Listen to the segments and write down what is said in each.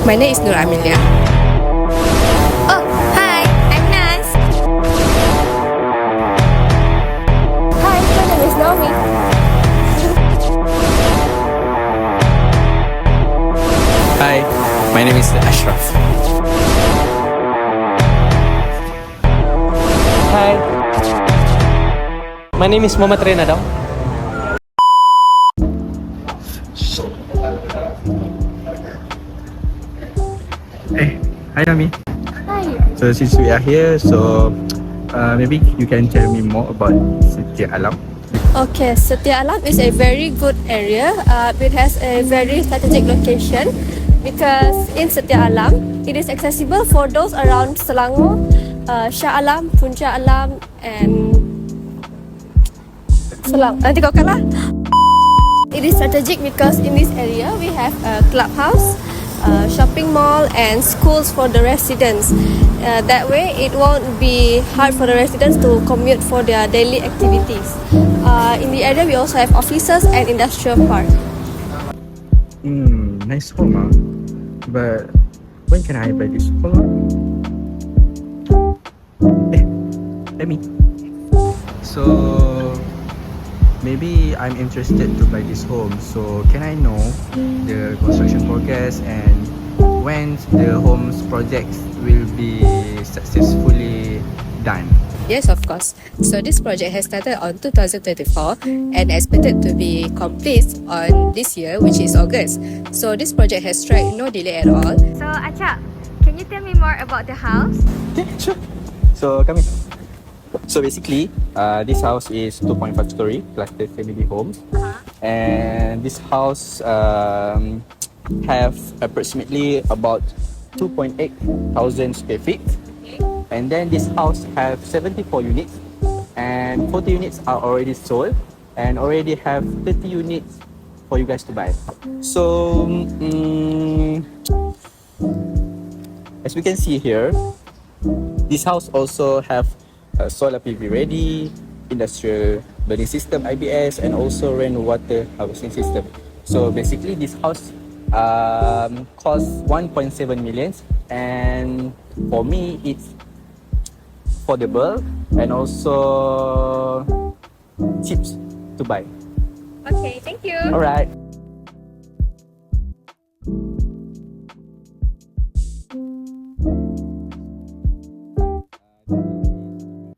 My name is Nur Amelia. Oh, hi, I'm Nas. Hi, my name is Naomi. Hi, my name is Ashraf. Hi, my name is Muhammad Renadam. Hey, hi Nami. Hi. So since we are here, maybe you can tell me more about Setia Alam. Okay, Setia Alam is a very good area. It has a very strategic location because in Setia Alam, it is accessible for those around Selangor, Shah Alam, Puncak Alam, and nanti kau kalah. It is strategic because in this area we have a clubhouse, shopping mall, and schools for the residents. That way, it won't be hard for the residents to commute for their daily activities. In the area, we also have offices and industrial park. Nice home, huh? But when can I buy this home? Let me. So maybe I'm interested to buy this home. So can I know the construction progress and when the home's projects will be successfully done? Yes, of course. So this project has started on 2024 and expected to be complete on this year, which is August. So this project has struck no delay at all. So, Acha, can you tell me more about the house? Okay, sure. So come in. So basically, this house is 2.5 story cluster family homes, and this house have approximately about 2.8 thousand square feet. And then this house have 74 units, and 40 units are already sold, and already have 30 units for you guys to buy. So as we can see here, this house also have solar PV ready, industrial burning system IBS, and also rainwater harvesting system. So basically this house cost 1.7 million, and for me it's affordable and also cheap to buy. Okay, thank you. Alright.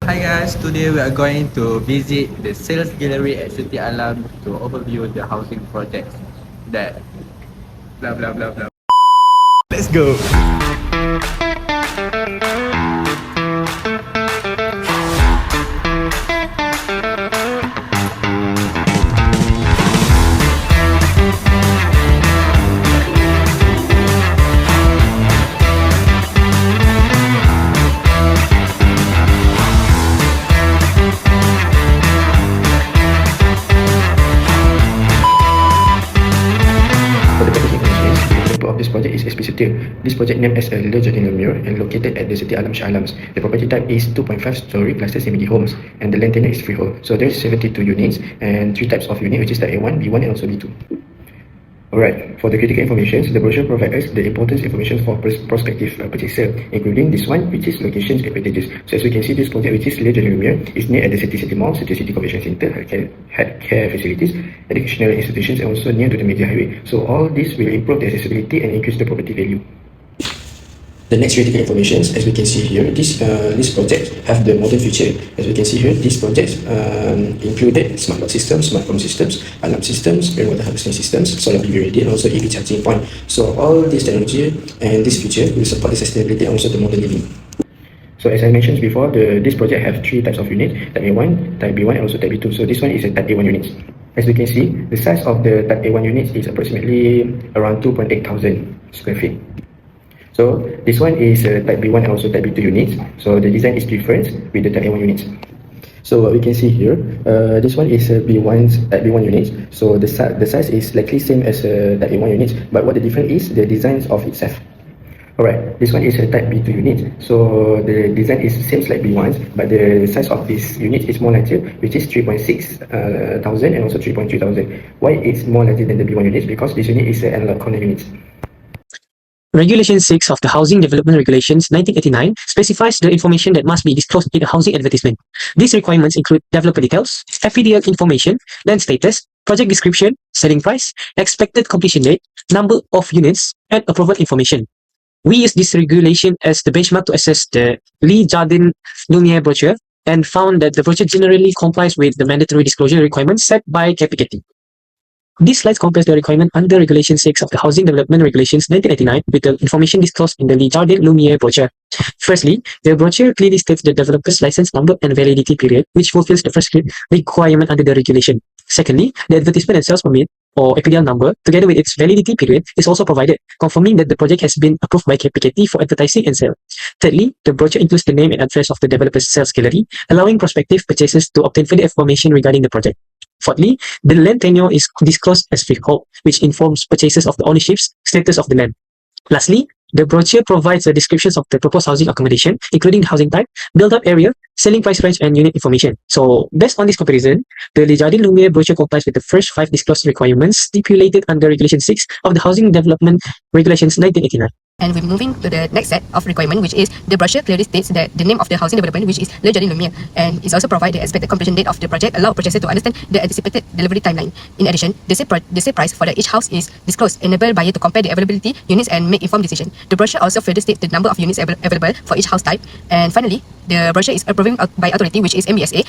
Hi guys, today we are going to visit the sales gallery at Setia Alam to overview the housing projects that blah blah blah blah. Let's go. Of this project is SP Setia. This project named as a Legendary Mirror and located at the Setia Alam Shah Alams. The property type is 2.5 story cluster CBD homes, and the land tenure is freehold. So there is 72 units and 3 types of unit, which is type A1, B1 and also B2. Alright, for the critical information, the brochure provides us the important information for prospective purchaser, including this one, which is locations and advantages. So as we can see, this project, which is Legendary Mirror, is near at the City Mall, City Convention Centre, healthcare facilities, educational institutions, and also near to the major highway. So all this will improve the accessibility and increase the property value. The next critical information, as we can see here, this project have the modern feature. As we can see here, these projects included smart lock systems, smart home systems, alarm systems, rainwater harvesting systems, solar PV ready, and also EV charging point. So all this technology and this feature will support the sustainability and also the modern living. So as I mentioned before, this project have 3 types of units, type A1, type B1, and also type B2. So this one is a type A1 unit. As we can see, the size of the type A1 units is approximately around 2.8 thousand square feet. So this one is type B1 and also type B2 units. So the design is different with the type A1 units. So what we can see here, this one is type B1 units. So the size is likely same as type A1 units, but what the difference is the designs of itself. Alright, this one is a type B2 unit. So the design is same like B1's, but the size of this unit is more larger, which is 3.6 thousand and also 3.3 thousand. Why it's more larger than the B1 units? Because this unit is an analog corner unit. Regulation 6 of the Housing Development Regulations 1989 specifies the information that must be disclosed in a housing advertisement. These requirements include developer details, FPDL information, land status, project description, selling price, expected completion date, number of units, and approval information. We use this regulation as the benchmark to assess the Lee Jardine Lumiere brochure and found that the brochure generally complies with the mandatory disclosure requirements set by KPKT. This slide compares the requirement under Regulation 6 of the Housing Development Regulations 1989 with the information disclosed in the Lee Jardine Lumiere brochure. Firstly, the brochure clearly states the developer's license number and validity period, which fulfills the first requirement under the regulation. Secondly, the advertisement and sales permit or APDL number, together with its validity period, is also provided, confirming that the project has been approved by KPKT for advertising and sale. Thirdly, the brochure includes the name and address of the developer's sales gallery, allowing prospective purchasers to obtain further information regarding the project. Fourthly, the land tenure is disclosed as freehold, which informs purchasers of the ownership status of the land. Lastly, the brochure provides the descriptions of the proposed housing accommodation, including the housing type, build-up area, selling price range, and unit information. So, based on this comparison, the Le Jardin Lumiere brochure complies with the first 5 disclosed requirements stipulated under Regulation 6 of the Housing Development Regulations 1989. And we're moving to the next set of requirement, which is the brochure clearly states that the name of the housing development, which is Le Jardin Lumiere, and it's also provided the expected completion date of the project, allow purchaser to understand the anticipated delivery timeline. In addition, the sale price for each house is disclosed, enable buyer to compare the availability units and make informed decision. The brochure also further states the number of units available for each house type. And finally, the brochure is approving by authority, which is MBSA.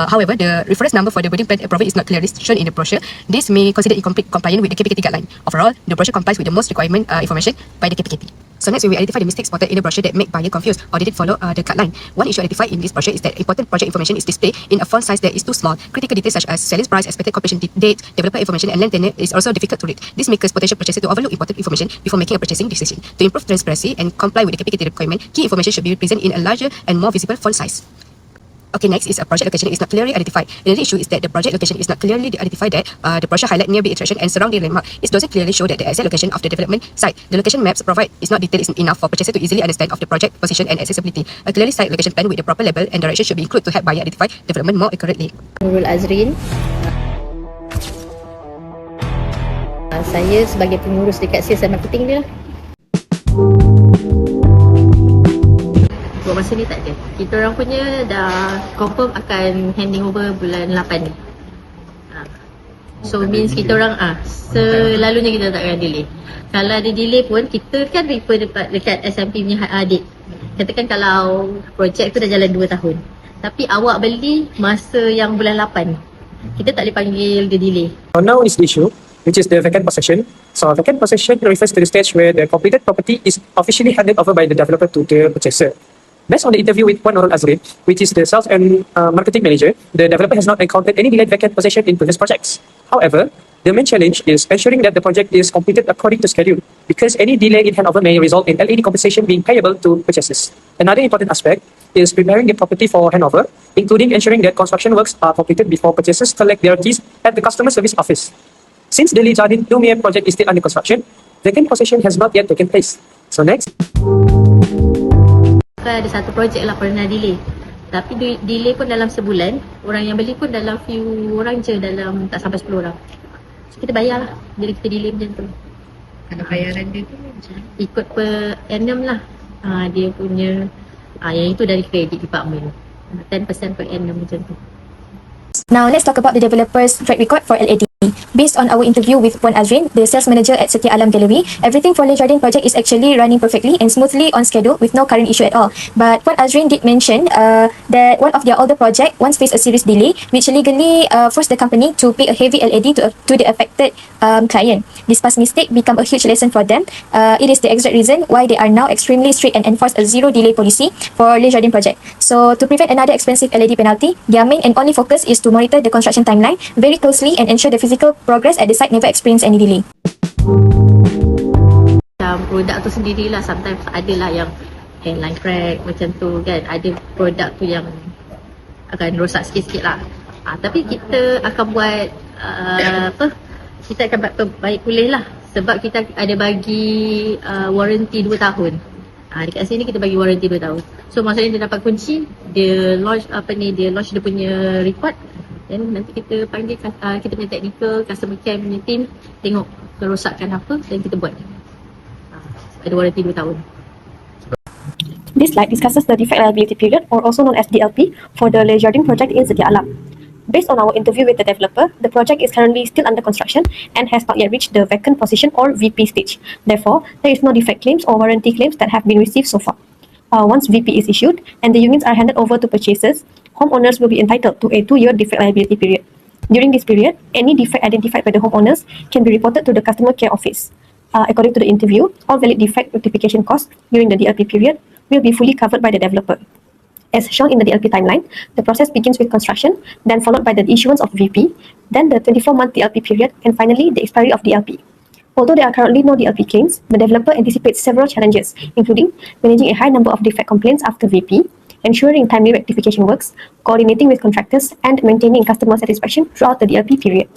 However, the reference number for the building plan approval is not clearly shown in the brochure. This may consider incomplete compliant with the KPKT guideline. Overall, the brochure complies with the most requirement information by the KPKT. So next, we will identify the mistakes spotted in the brochure that make buyer confused or didn't follow the guideline. One issue identified in this brochure is that important project information is displayed in a font size that is too small. Critical details such as selling price, expected completion date, developer information, and land tenure is also difficult to read. This makes potential purchaser to overlook important information before making a purchasing decision. To improve transparency and comply with the KPKT requirement, key information should be present in a larger and more visible font size. Okay, next is a project location is not clearly identified. Another issue is that the project location is not clearly identified that the brochure highlight nearby attraction and surrounding landmark. It doesn't clearly show that the exact location of the development site. The location maps provide is not detailed enough for purchaser to easily understand of the project position and accessibility. A clearly site location plan with the proper label and direction should be included to help buyer identify development more accurately. Nurul Azrin. Saya sebagai pengurus dekat sales dan marketing dia lah. Buat masa ni tak ada. Kita orang punya dah confirm akan handing over bulan 8 ni. So means kita orang selalunya kita tak akan delay. Kalau ada delay pun kita kan refer dekat SMP punya adik. Katakan kalau projek tu dah jalan 2 tahun. Tapi awak beli masa yang bulan 8. Kita tak boleh panggil dia delay. Now is the issue, which is the vacant possession. So vacant possession refers to the stage where the completed property is officially handed over by the developer to the purchaser. Based on the interview with Puan Nurul Azrin, which is the sales and marketing manager, the developer has not encountered any delayed vacant possession in previous projects. However, the main challenge is ensuring that the project is completed according to schedule, because any delay in handover may result in LAD compensation being payable to purchasers. Another important aspect is preparing the property for handover, including ensuring that construction works are completed before purchasers collect their keys at the customer service office. Since the Le Jardin Lumiere project is still under construction, vacant possession has not yet taken place. So next. Ada satu projek lah pernah delay. Tapi delay pun dalam sebulan. Orang yang beli pun dalam few orang je, dalam tak sampai 10 orang. So kita bayar lah bila kita delay macam tu. Kalau bayaran dia tu ikut per annum lah. Dia punya yang itu dari credit department. 10% per annum macam tu. Now let's talk about the developer's track record for LAD. Based on our interview with Puan Azrin, the sales manager at Setia Alam Gallery, everything for Le Jardin project is actually running perfectly and smoothly on schedule with no current issue at all. But Puan Azrin did mention that one of their older project once faced a serious delay, which legally forced the company to pay a heavy LAD to the affected client. This past mistake become a huge lesson for them. It is the exact reason why they are now extremely strict and enforce a zero delay policy for Le Jardin project. So to prevent another expensive LAD penalty, their main and only focus is to monitor the construction timeline very closely and ensure the physical progress at the site never experience any delay. Produk tu sendirilah sometimes ada lah yang handline crack macam tu kan. Ada produk tu yang akan rosak sikit-sikit lah. Tapi kita akan buat kita akan buat baik pulih lah. Sebab kita ada bagi warranty 2 tahun. Dekat sini kita bagi warranty 2 tahun. So maksudnya dia dapat kunci, dia launch dia punya report. Dan nanti kita panggil kita punya technical, customer care punya team, tengok kerosakan apa dan kita buat. ada warranty 2 tahun. This slide discusses the defect liability period, or also known as DLP, for the Misleading project in Setia Alam. Based on our interview with the developer, the project is currently still under construction and has not yet reached the vacant position or VP stage. Therefore, there is no defect claims or warranty claims that have been received so far. Once VP is issued and the units are handed over to purchasers, homeowners will be entitled to a 2-year defect liability period. During this period, any defect identified by the homeowners can be reported to the customer care office. According to the interview, all valid defect rectification costs during the DLP period will be fully covered by the developer. As shown in the DLP timeline, the process begins with construction, then followed by the issuance of VP, then the 24-month DLP period, and finally the expiry of DLP. Although there are currently no DLP claims, the developer anticipates several challenges, including managing a high number of defect complaints after VP, ensuring timely rectification works, coordinating with contractors, and maintaining customer satisfaction throughout the DLP period.